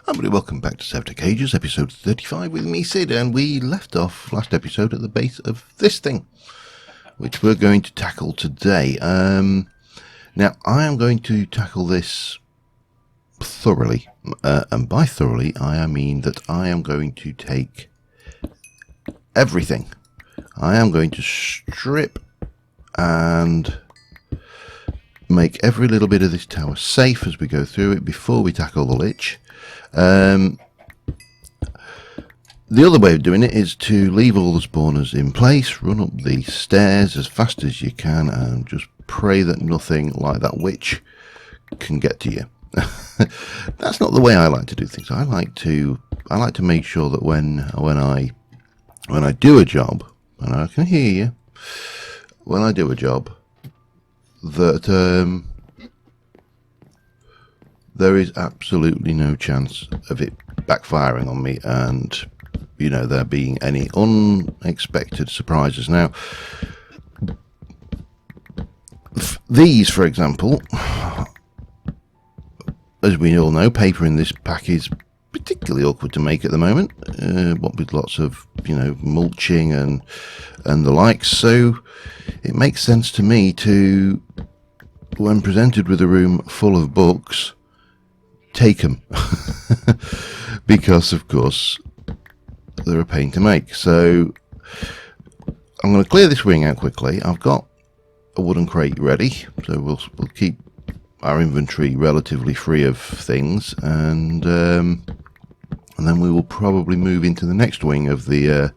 Everybody, welcome back to SevTech Ages, episode 35 with me, Sid, and we left off last episode at the base of this thing, which we're going to tackle today. Now, I am going to tackle this thoroughly, and by thoroughly, I mean that I am going to take everything. I am going to strip and make every little bit of this tower safe as we go through it before we tackle the lich. The other way of doing it is to leave all the spawners in place, run up the stairs as fast as you can, and just pray that nothing like that witch can get to you. That's not the way I like to do things. I like to make sure that when I do a job, and I can hear you, when I do a job, that there is absolutely no chance of it backfiring on me and, you know, there being any unexpected surprises. Now, these, for example, as we all know, paper in this pack is particularly awkward to make at the moment, what with lots of, you know, mulching and the likes. So it makes sense to me to, when presented with a room full of books, take them. Because of course they're a pain to make. So I'm going to clear this wing out quickly. I've got a wooden crate ready, so we'll keep our inventory relatively free of things, and then we will probably move into the next wing of the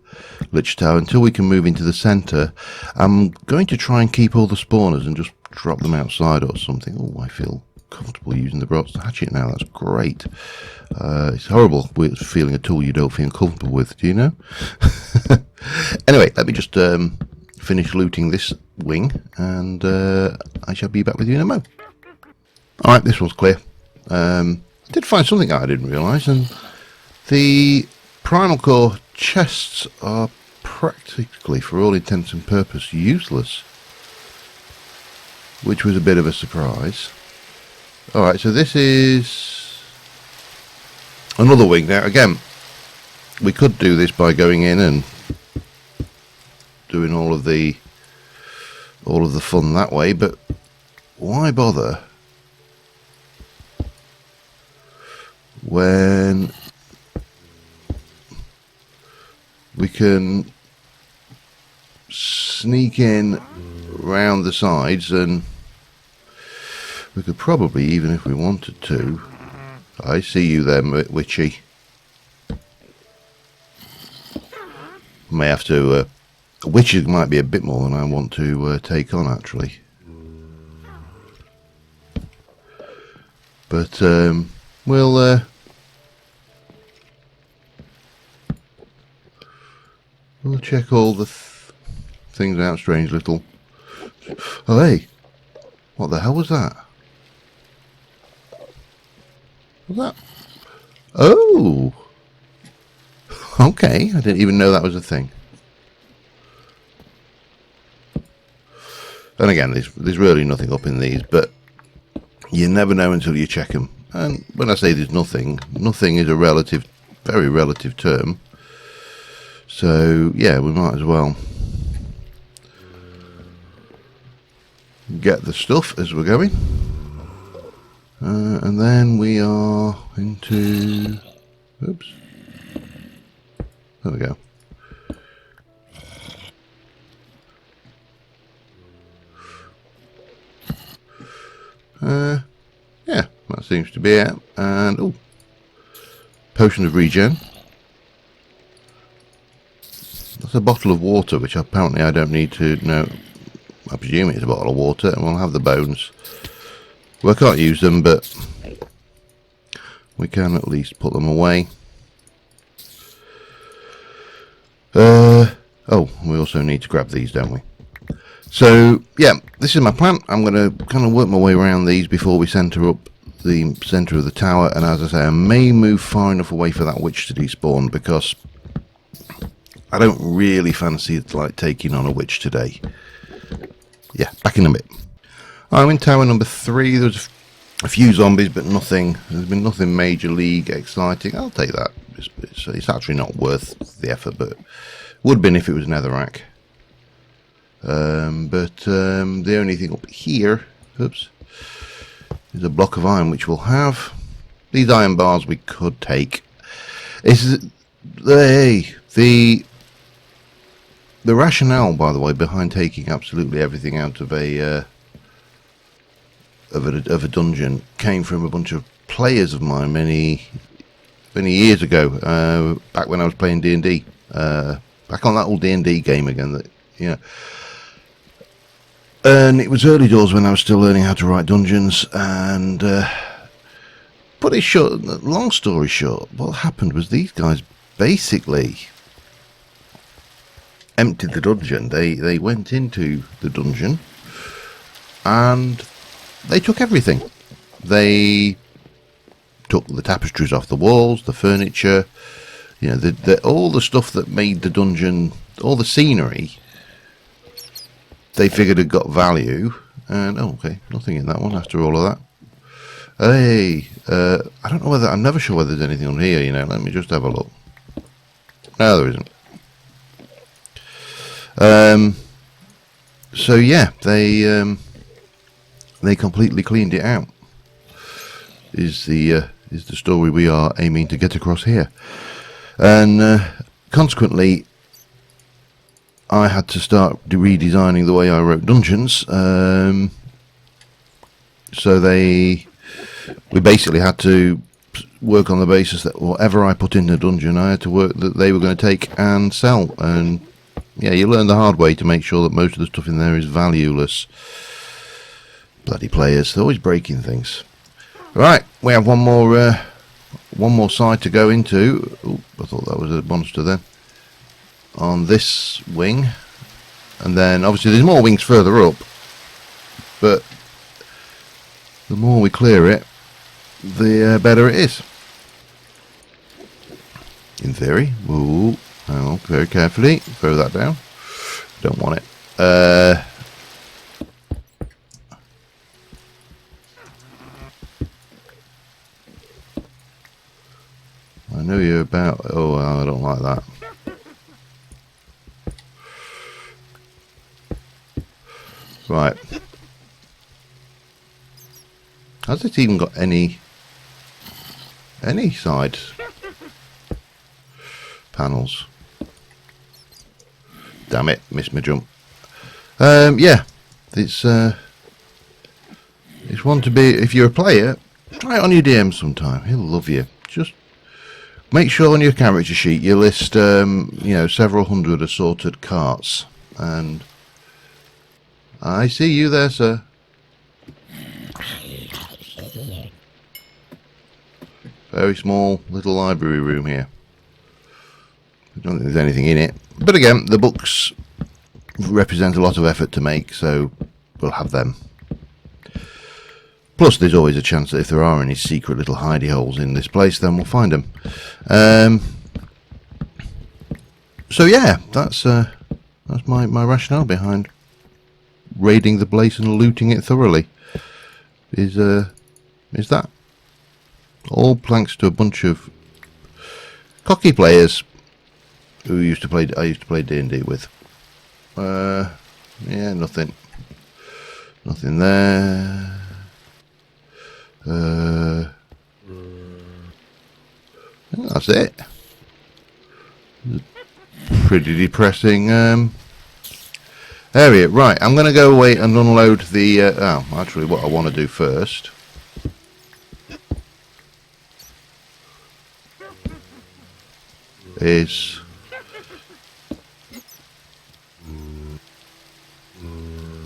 lich tower until we can move into the center. I'm going to try and keep all the spawners and just drop them outside or something. Oh, I feel comfortable using the broadsword hatchet now. That's great. It's horrible with feeling a tool you don't feel comfortable with, do you know? Anyway, let me just finish looting this wing, and I shall be back with you in a moment. Alright, this one's clear. I did find something I didn't realise, and the primal core chests are practically, for all intents and purposes, useless, which was a bit of a surprise. Alright, so this is another wing. Now, again, we could do this by going in and doing all of the fun that way, but why bother when we can sneak in round the sides, and we could probably, even if we wanted to, I see you there, witchy. May have to, witches might be a bit more than I want to take on, actually. But we'll check all the things out. Strange little... Oh, hey! What the hell was that? What's that? Oh! Okay, I didn't even know that was a thing. And again, there's really nothing up in these, but you never know until you check them. And when I say there's nothing is a very relative term. So, yeah, we might as well get the stuff as we're going. And then we are into... Oops. There we go. Yeah, that seems to be it. And, oh, potion of regen. That's a bottle of water, which apparently I don't need to know. I presume it's a bottle of water, and we'll have the bones. Well, I can't use them, but we can at least put them away. Oh, we also need to grab these, don't we? So, yeah, this is my plan. I'm going to kind of work my way around these before we center up the center of the tower. And as I say, I may move far enough away for that witch to despawn, because I don't really fancy like taking on a witch today. Yeah, back in a bit. I'm in tower number 3. There's A few zombies, but nothing. There's been nothing major league exciting. I'll take that. It's actually not worth the effort, but would have been if it was netherrack. The only thing up here, oops, is a block of iron, which we'll have. These iron bars we could take. The rationale, by the way, behind taking absolutely everything out of a dungeon came from a bunch of players of mine many years ago, back when I was playing D&D, back on that old D&D game again, that, you know. And it was early doors when I was still learning how to write dungeons, and put it short, long story short, what happened was these guys basically emptied the dungeon. They went into the dungeon and they took everything. They took the tapestries off the walls, the furniture, you know, all the stuff that made the dungeon, all the scenery. They figured it got value, and oh, okay, nothing in that one after all of that. Hey, I don't know whether, I'm never sure whether there's anything on here, you know. Let me just have a look. No, there isn't. So yeah, they completely cleaned it out. Is the story we are aiming to get across here, and consequently, I had to start redesigning the way I wrote dungeons. So we basically had to work on the basis that whatever I put in the dungeon, I had to work that they were going to take and sell. And yeah, you learn the hard way to make sure that most of the stuff in there is valueless. Bloody players, they're always breaking things. Right, we have one more side to go into. Ooh, I thought that was a monster then. On this wing, and then obviously there's more wings further up, but the more we clear it, the better it is, in theory. Ooh, oh, very carefully throw that down, don't want it. I know you're about, oh, I don't like that. Right. Has it even got any side panels? Damn it, missed my jump. Yeah, it's one to be. If you're a player, try it on your DM sometime. He'll love you. Just make sure on your character sheet you list, you know, several hundred assorted carts, and I see you there, sir. Very small little library room here. I don't think there's anything in it. But again, the books represent a lot of effort to make, so we'll have them. Plus, there's always a chance that if there are any secret little hidey holes in this place, then we'll find them. So yeah, that's my rationale behind raiding the place and looting it thoroughly. Is that all thanks to a bunch of cocky players who I used to play D&D with. Yeah, nothing there. That's it. Pretty depressing area. Right, I'm going to go away and unload the actually what I want to do first is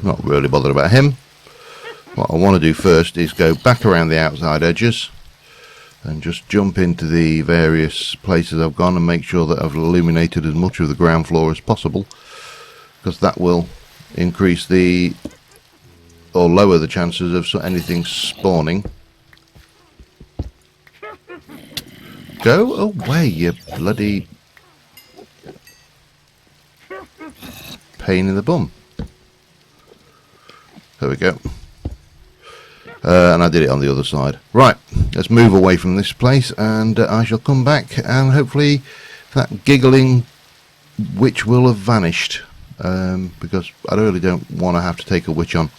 not really bothered about him. What I want to do first is go back around the outside edges and just jump into the various places I've gone and make sure that I've illuminated as much of the ground floor as possible, because that will increase or lower the chances of anything spawning. Go away, you bloody pain in the bum. There we go. and I did it on the other side. Right, let's move away from this place, and I shall come back, and hopefully that giggling witch will have vanished, because I really don't want to have to take a witch on.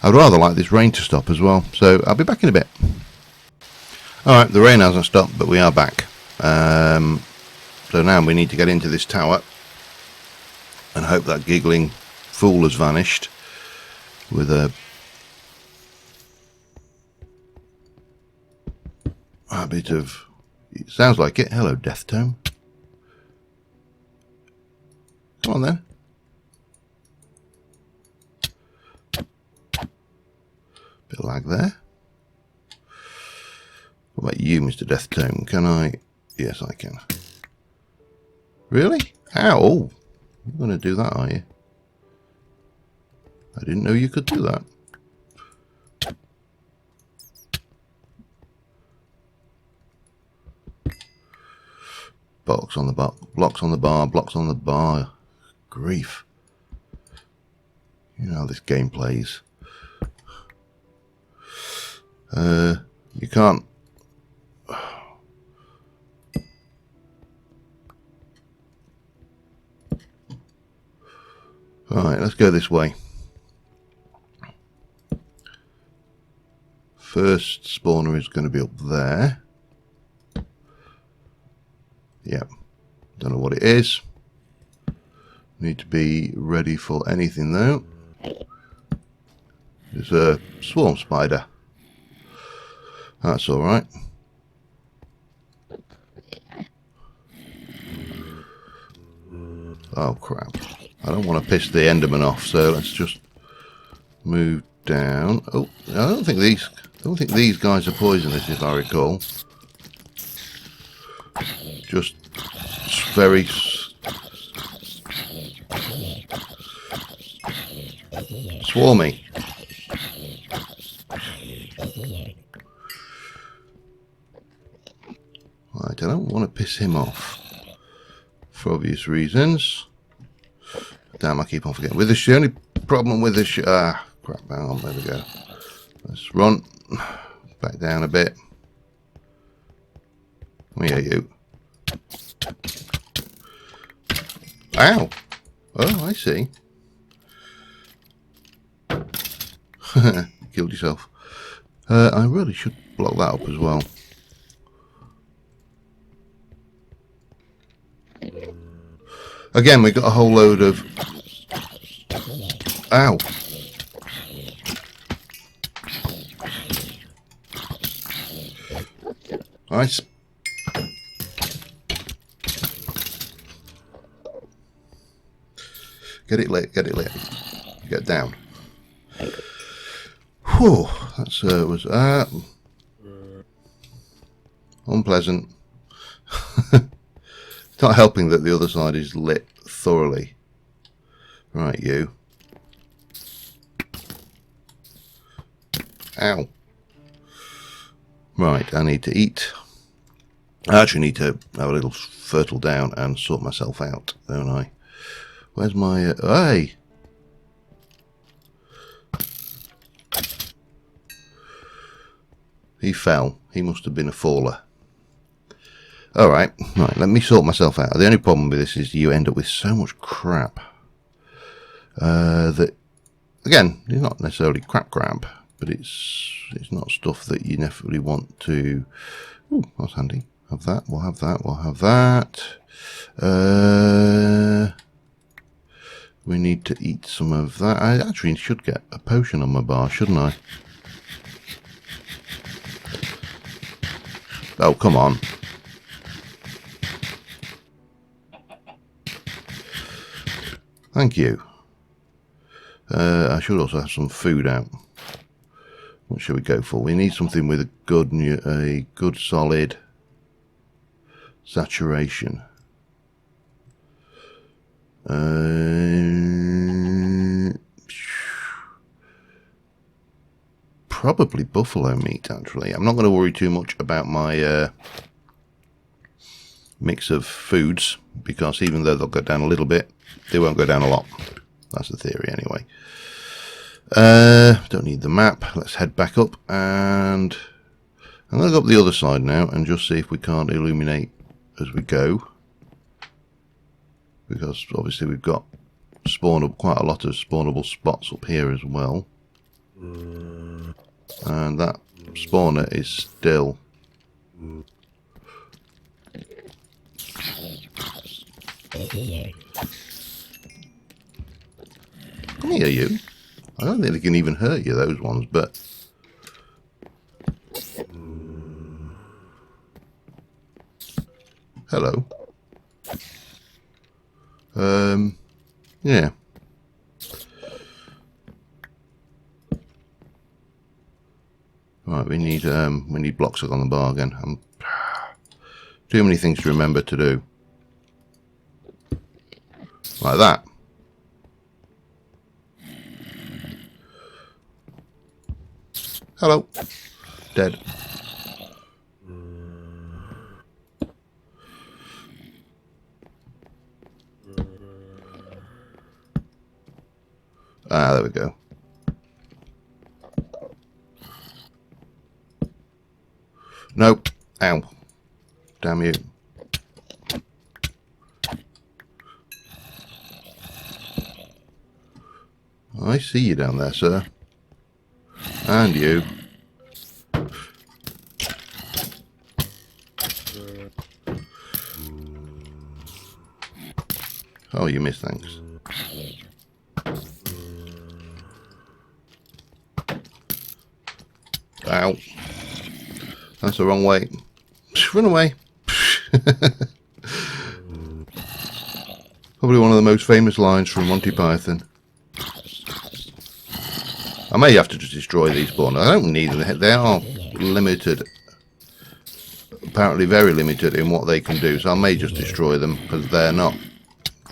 I'd rather like this rain to stop as well, so I'll be back in a bit. Alright, the rain hasn't stopped, but we are back. So now we need to get into this tower and hope that giggling fool has vanished with a bit of... It sounds like it. Hello, Death Tome. Come on then. Bit of lag there. What about you, Mr. Death Tome? Can I... Yes, I can. Really? Ow! You're going to do that, are you? I didn't know you could do that. Blocks on the bar, blocks on the bar, blocks on the bar. Grief. You know how this game plays. You can't... Alright, let's go this way. First spawner is going to be up there. Yep. Don't know what it is. Need to be ready for anything though. There's a swarm spider. That's alright. Oh crap. I don't want to piss the Enderman off, so let's just move down. Oh, I don't think these guys are poisonous, if I recall. Just very swarmy. Right, I don't want to piss him off for obvious reasons. Damn, I keep on forgetting. With this, the only problem with this... crap, hang on, there we go. Let's run. Back down a bit. Where are you? Ow! Oh, I see. Killed yourself. I really should block that up as well. Again, we got a whole load of... Ow! Nice. Get it lit, get it lit. Get down. Whew, that was unpleasant. It's not helping that the other side is lit thoroughly. Right, you. Ow. Right, I need to eat. I actually need to have a little fertile down and sort myself out, don't I? Where's my... hey! He fell. He must have been a faller. Alright, right, let me sort myself out. The only problem with this is you end up with so much crap. That, again, it's not necessarily crap, but it's not stuff that you necessarily want to... Ooh, that's handy. Have that, we'll have that, we'll have that. We need to eat some of that. I actually should get a potion on my bar, shouldn't I? Oh, come on. Thank you. I should also have some food out. What should we go for? We need something with a good solid saturation. Probably buffalo meat, actually. I'm not going to worry too much about my mix of foods, because even though they'll go down a little bit, they won't go down a lot. That's the theory, anyway. Don't need the map. Let's head back up, and I'm going to go up the other side now and just see if we can't illuminate as we go, because obviously we've got quite a lot of spawnable spots up here as well, and that spawner is still come here, you. I don't think they can even hurt you, those ones, but hello. Yeah. Right, we need blocks on the bar again. Too many things to remember to do. Like that. Hello. Dead. Ah, there we go. Nope. Ow. Damn you. I see you down there, sir. And you. Oh, you missed, thanks. Ow. That's the wrong way. Run away. Probably one of the most famous lines from Monty Python. I may have to just destroy these spawners. I don't need them. They are limited. Apparently very limited in what they can do. So I may just destroy them because they're not...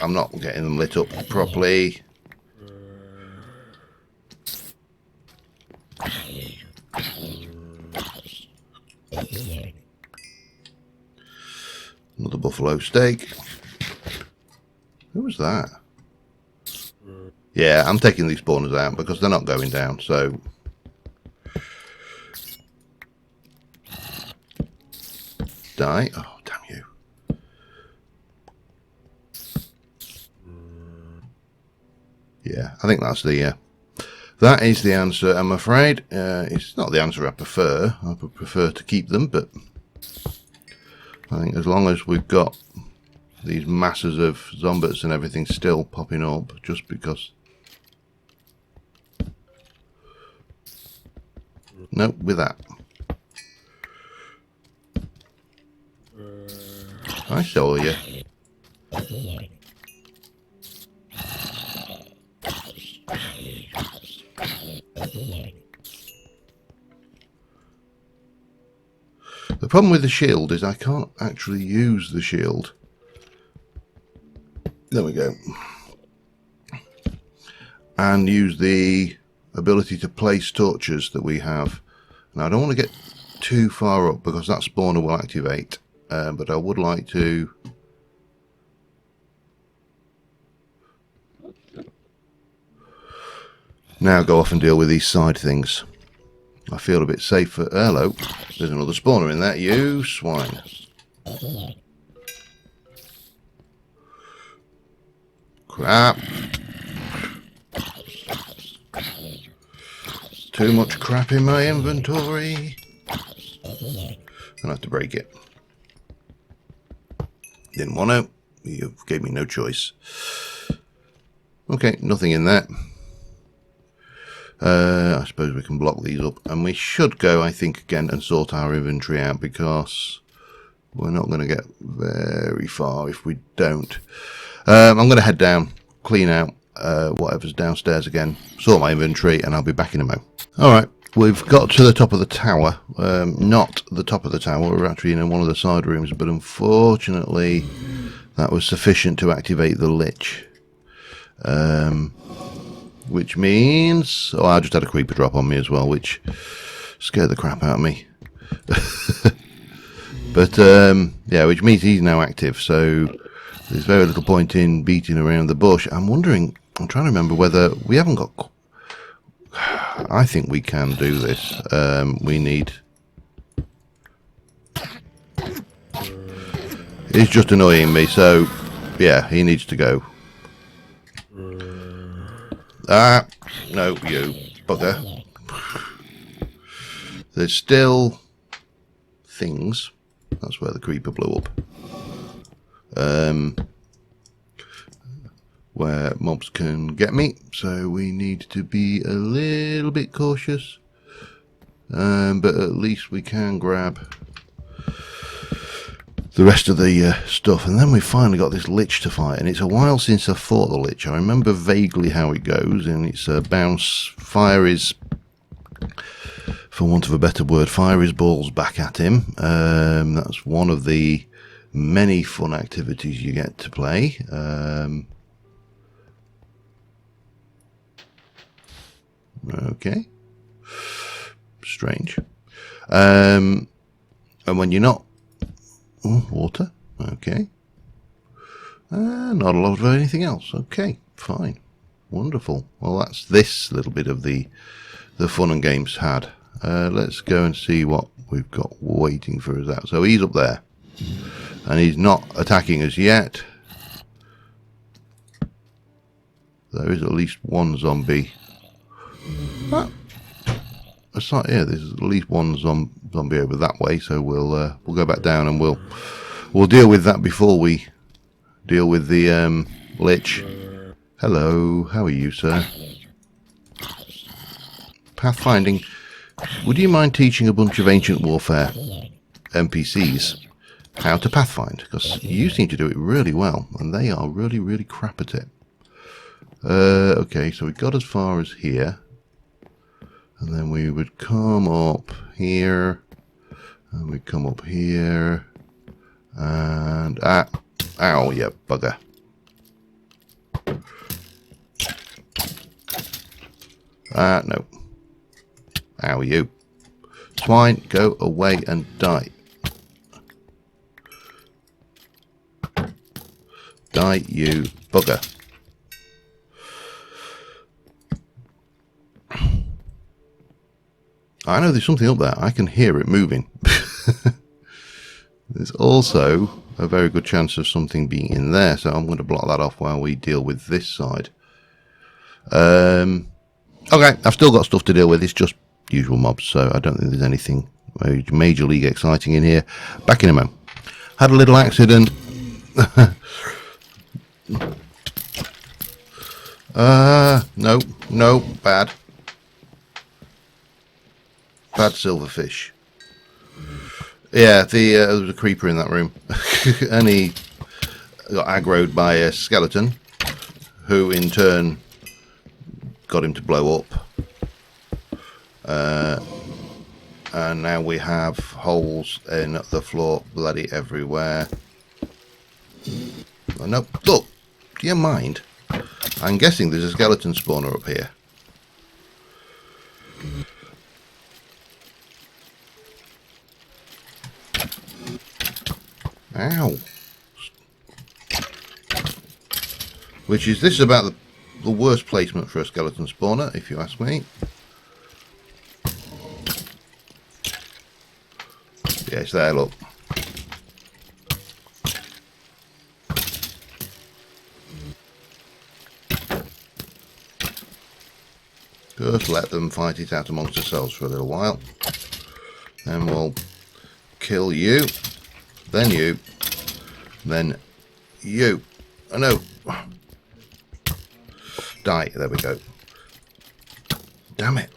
I'm not getting them lit up properly. Another buffalo steak. Who was that? Yeah, I'm taking these spawners out because they're not going down, so... Die. Oh, damn you. Yeah, I think that's the... that is the answer, I'm afraid. It's not the answer I prefer. I would prefer to keep them, but... I think as long as we've got these masses of zombies and everything still popping up, just because... Nope, with that. I saw you. The problem with the shield is I can't actually use the shield. There we go. And use the ability to place torches that we have. Now I don't want to get too far up because that spawner will activate, but I would like to now go off and deal with these side things. I feel a bit safer. Hello, there's another spawner in there, you swine. Crap. Too much crap in my inventory. I'll have to break it. Didn't want to. You gave me no choice. Okay, nothing in there. I suppose we can block these up. And we should go, I think, again and sort our inventory out because we're not going to get very far if we don't. I'm going to head down, clean out whatever's downstairs again, sort my inventory, and I'll be back in a mo. Alright, we've got to the top of the tower. Not the top of the tower, we're actually in one of the side rooms, but unfortunately that was sufficient to activate the lich. Which means... Oh, I just had a creeper drop on me as well, which scared the crap out of me. But, yeah, which means he's now active, so there's very little point in beating around the bush. I'm wondering, I'm trying to remember whether we haven't got... I think we can do this. We need... He's just annoying me, so yeah, he needs to go. Ah, no, you bugger. There's still things. That's where the creeper blew up. Where mobs can get me, so we need to be a little bit cautious. But at least we can grab the rest of the stuff, and then we finally got this lich to fight, and it's a while since I fought the lich. I remember vaguely how it goes, and it's a bounce. Fire is, for want of a better word, fire his balls back at him. That's one of the many fun activities you get to play. Okay, strange. And when you're not... Oh, water. Okay. Not a lot of anything else. Okay, fine. Wonderful. Well, that's this little bit of the fun and games had. Let's go and see what we've got waiting for us out. So he's up there. And he's not attacking us yet. There is at least one zombie. Ah. It's not here. There's at least one zombie over that way, so we'll go back down and we'll deal with that before we deal with the lich. Hello, how are you, sir? Pathfinding. Would you mind teaching a bunch of Ancient Warfare NPCs how to pathfind? Because you seem to do it really well, and they are really, really crap at it. Okay, so we got as far as here. And then we would come up here, and we'd come up here, and ow, yeah, bugger. No. Ow, you. Swine, go away and die. Die, you bugger. I know there's something up there. I can hear it moving. There's also a very good chance of something being in there, so I'm going to block that off while we deal with this side. Okay, I've still got stuff to deal with. It's just usual mobs, so I don't think there's anything major league exciting in here. Back in a moment. Had a little accident. No, bad. Bad silverfish. Yeah, there was a creeper in that room. And he got aggroed by a skeleton, who in turn got him to blow up. And now we have holes in the floor bloody everywhere. Oh, no, look, do you mind? I'm guessing there's a skeleton spawner up here. Ow. Which is, this is about the worst placement for a skeleton spawner, if you ask me. Yeah, it's there, look. Just let them fight it out amongst themselves for a little while. Then we'll kill you. Then you. Then you. Oh no. Die. There we go. Damn it.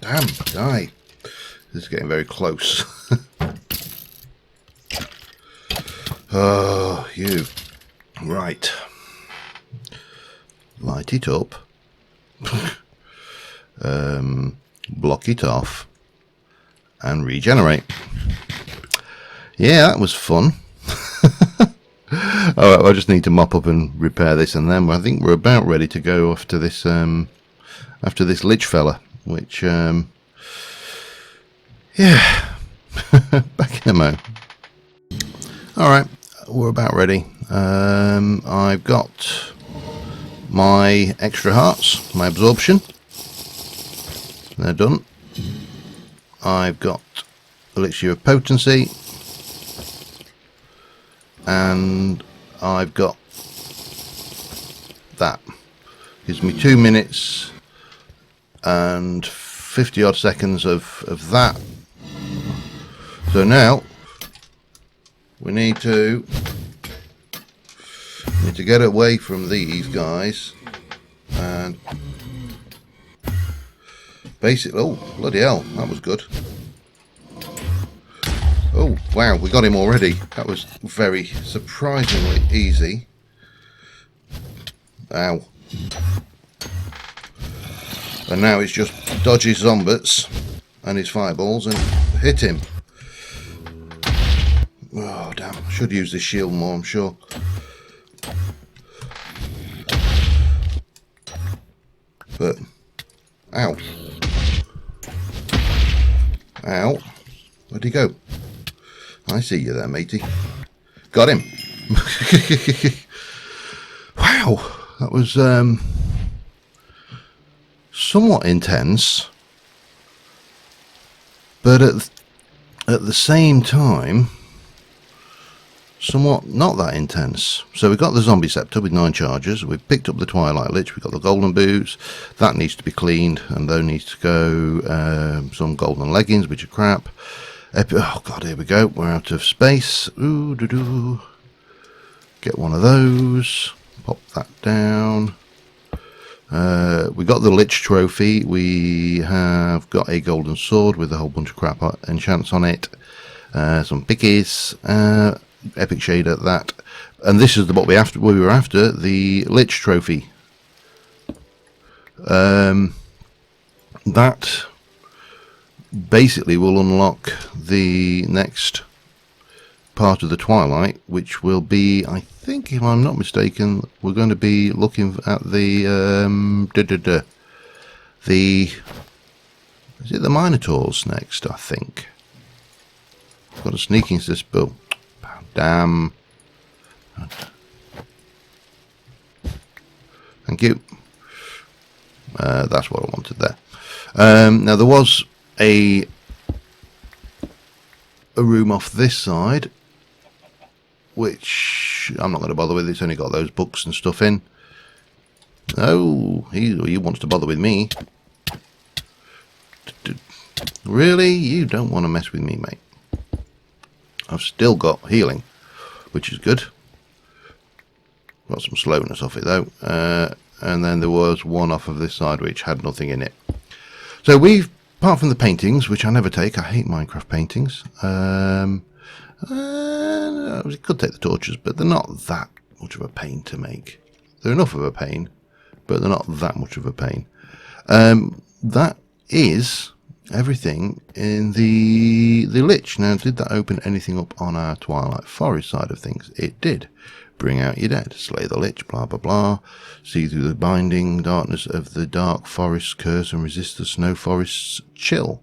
Damn. Die. This is getting very close. Oh, you. Right. Light it up. Block it off. And regenerate. Yeah, that was fun. Alright, I just need to mop up and repair this, and then I think we're about ready to go after this lich fella, which yeah. Back in a mo. Alright, we're about ready. I've got my extra hearts, my absorption. They're done. I've got elixir of potency, and I've got that. Gives me 2 minutes and 50 odd seconds of that. So now we need to get away from these guys and basically, oh bloody hell, that was good. Oh wow, we got him already. That was very surprisingly easy. Ow. And now it's just dodge his zombies and his fireballs and hit him. Oh damn, I should use this shield more, I'm sure. But, ow. Ow. Where'd he go? I see you there, matey. Got him. Wow, that was somewhat intense, but at the same time, somewhat not that intense. So we've got the zombie scepter with 9 charges. We've picked up the Twilight Lich. We've got the golden boots. That needs to be cleaned, and there needs to go some golden leggings, which are crap. Oh god, here we go. We're out of space. Ooh, doo doo. Get one of those. Pop that down. We got the Lich trophy. We have got a golden sword with a whole bunch of crap enchants on it. Some pickies. Epic shade at that. And this is what we were after, the Lich trophy. That basically will unlock the next part of the Twilight, which will be, I think, if I'm not mistaken, we're going to be looking at the is it the Minotaurs next? I think I've got a sneaking suspicion. Damn. Thank you. That's what I wanted there. Now there was a room off this side, which I'm not going to bother with. It's only got those books and stuff in. Oh, he wants to bother with me. Really? You don't want to mess with me, mate. I've still got healing, which is good. Got some slowness off it though. And then there was one off of this side which had nothing in it. So we've, apart from the paintings, which I never take, I hate Minecraft paintings. We could take the torches, but they're not that much of a pain to make. They're enough of a pain, but they're not that much of a pain. That is everything in the Lich. Now, did that open anything up on our Twilight Forest side of things? It did. Bring out your dead, slay the Lich, blah blah blah. See through the binding darkness of the dark forest's curse and resist the snow forest's chill.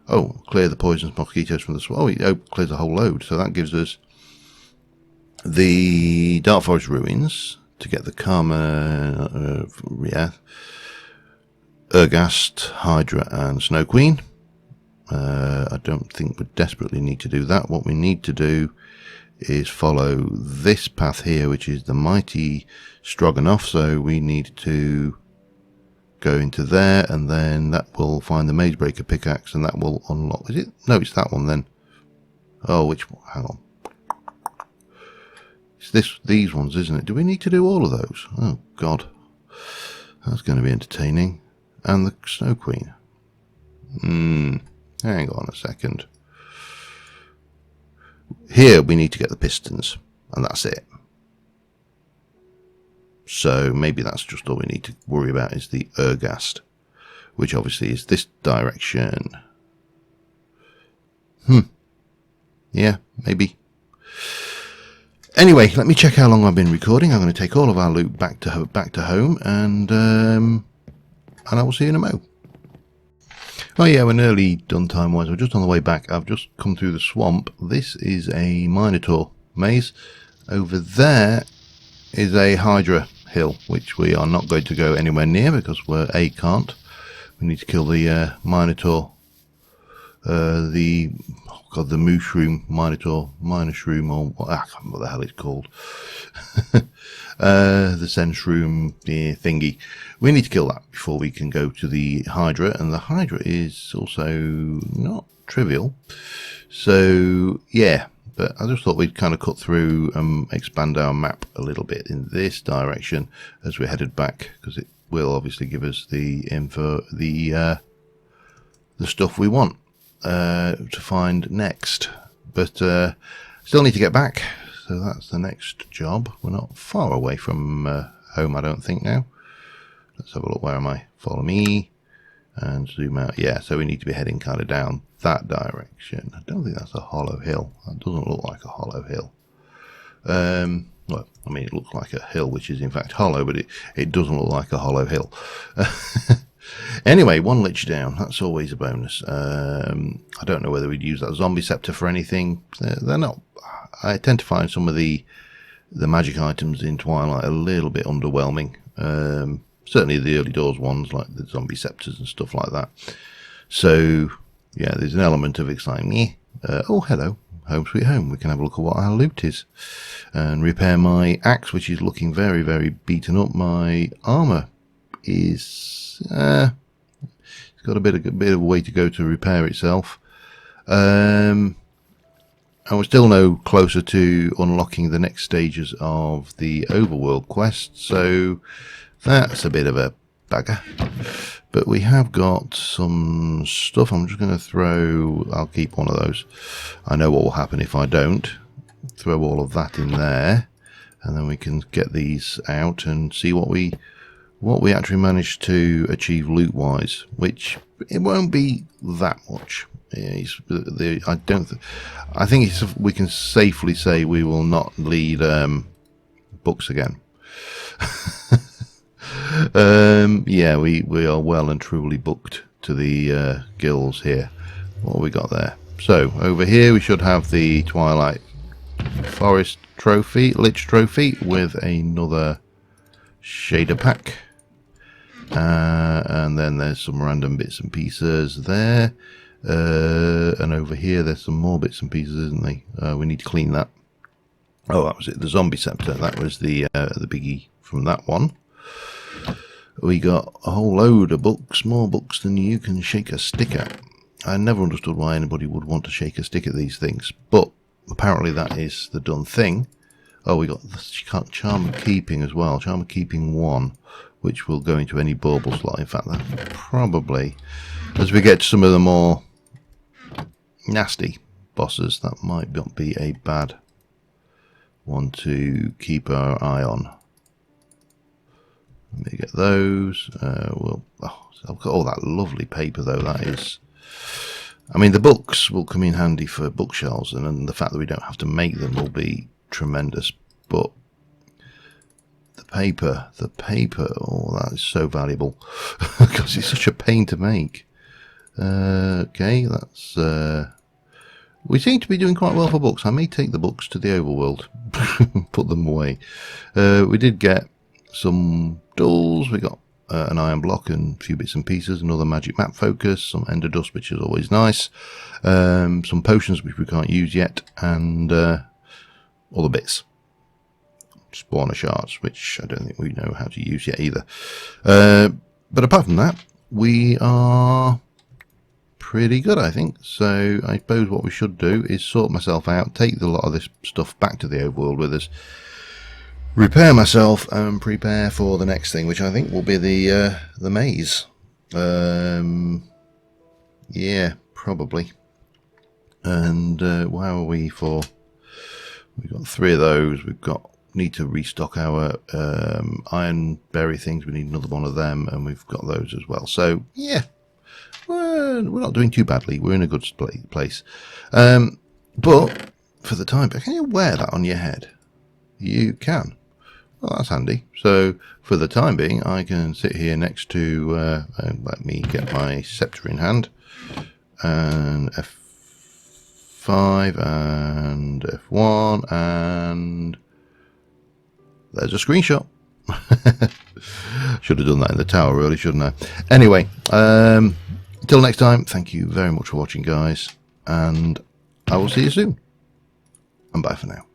Oh, clear the poisonous mosquitoes from the swamp. Oh, it clears a whole load. So that gives us the Dark Forest Ruins to get the Karma, Urgast, Hydra and Snow Queen. I don't think we desperately need to do that. What we need to do is follow this path here, which is the Mighty Stroganoff. So we need to go into there, and then that will find the Mazebreaker pickaxe, and that will unlock. Is it? No, it's that one then. Oh, which one? Hang on. It's these ones, isn't it? Do we need to do all of those? Oh God, that's going to be entertaining. And the Snow Queen. Hang on a second. Here we need to get the pistons, and that's it. So maybe that's just all we need to worry about is the Urgast, which obviously is this direction. Yeah, maybe. Anyway, let me check how long I've been recording. I'm going to take all of our loot back to home, and I will see you in a mo. Oh yeah, we're nearly done time-wise. We're just on the way back. I've just come through the swamp. This is a Minotaur maze. Over there is a Hydra hill, which we are not going to go anywhere near because we're can't. We need to kill the Minotaur, the mushroom, Minotaur, shroom, or I can't remember what the hell it's called. The Sandshroom thingy. We need to kill that before we can go to the Hydra, and the Hydra is also not trivial. So yeah, but I just thought we'd kind of cut through and expand our map a little bit in this direction as we're headed back, because it will obviously give us the info, the stuff we want to find next. But still need to get back, so that's the next job. We're not far away from home, I don't think now. Let's have a look. Where am I? Follow me and zoom out. Yeah, so we need to be heading kind of down that direction. I don't think that's a hollow hill. That doesn't look like a hollow hill. Well, I mean, it looks like a hill which is in fact hollow, but it doesn't look like a hollow hill. Anyway, one lich down. That's always a bonus. I don't know whether we'd use that zombie scepter for anything. They're not. I tend to find some of the magic items in Twilight a little bit underwhelming. Certainly the early doors ones, like the zombie scepters and stuff like that. So yeah, there's an element of excitement. Oh, hello, home sweet home. We can have a look at what our loot is and repair my axe, which is looking very, very beaten up. My armor is it's got a bit of a way to go to repair itself. And we're still no closer to unlocking the next stages of the overworld quest, so that's a bit of a bagger. But we have got some stuff. I'm just going to throw, I'll keep one of those. I know what will happen if I don't. Throw all of that in there, and then we can get these out and see what we actually managed to achieve loot wise, which it won't be that much. I think we can safely say we will not need books again. Yeah, we are well and truly booked to the guilds here. What have we got there? So over here we should have the Twilight Forest trophy, Lich trophy, with another shader pack. And then there's some random bits and pieces there. And over here there's some more bits and pieces, isn't there? We need to clean that. Oh, that was it. The zombie scepter. That was the biggie from that one. We got a whole load of books, more books than you can shake a stick at. I never understood why anybody would want to shake a stick at these things, but apparently that is the done thing. Oh, we got the Charm of Keeping as well. Charm of Keeping 1, which will go into any bauble slot. In fact, that probably, as we get to some of the more nasty bosses, that might not be a bad one to keep our eye on. Let me get those. I've got all that lovely paper though. That is, I mean, the books will come in handy for bookshelves, and the fact that we don't have to make them will be tremendous. But the paper, oh, that is so valuable because it's such a pain to make. Okay, that's. We seem to be doing quite well for books. I may take the books to the overworld, put them away. We did get some tools. We got an iron block and a few bits and pieces, another magic map focus, some ender dust, which is always nice, some potions which we can't use yet, and other bits. Spawner shards, which I don't think we know how to use yet either. But apart from that, we are pretty good, I think. So I suppose what we should do is sort myself out, take a lot of this stuff back to the overworld with us, repair myself, and prepare for the next thing, which I think will be the maze. Yeah, probably. And how are we for? We've got 3 of those. Need to restock our iron berry things. We need another one of them, and we've got those as well. So yeah, we're not doing too badly. We're in a good place. But for the time, can you wear that on your head? You can. Well, that's handy. So for the time being, I can sit here next to, let me get my scepter in hand, and F5 and F1, and there's a screenshot. Should have done that in the tower, really, shouldn't I? Anyway, until next time, thank you very much for watching, guys, and I will see you soon. And bye for now.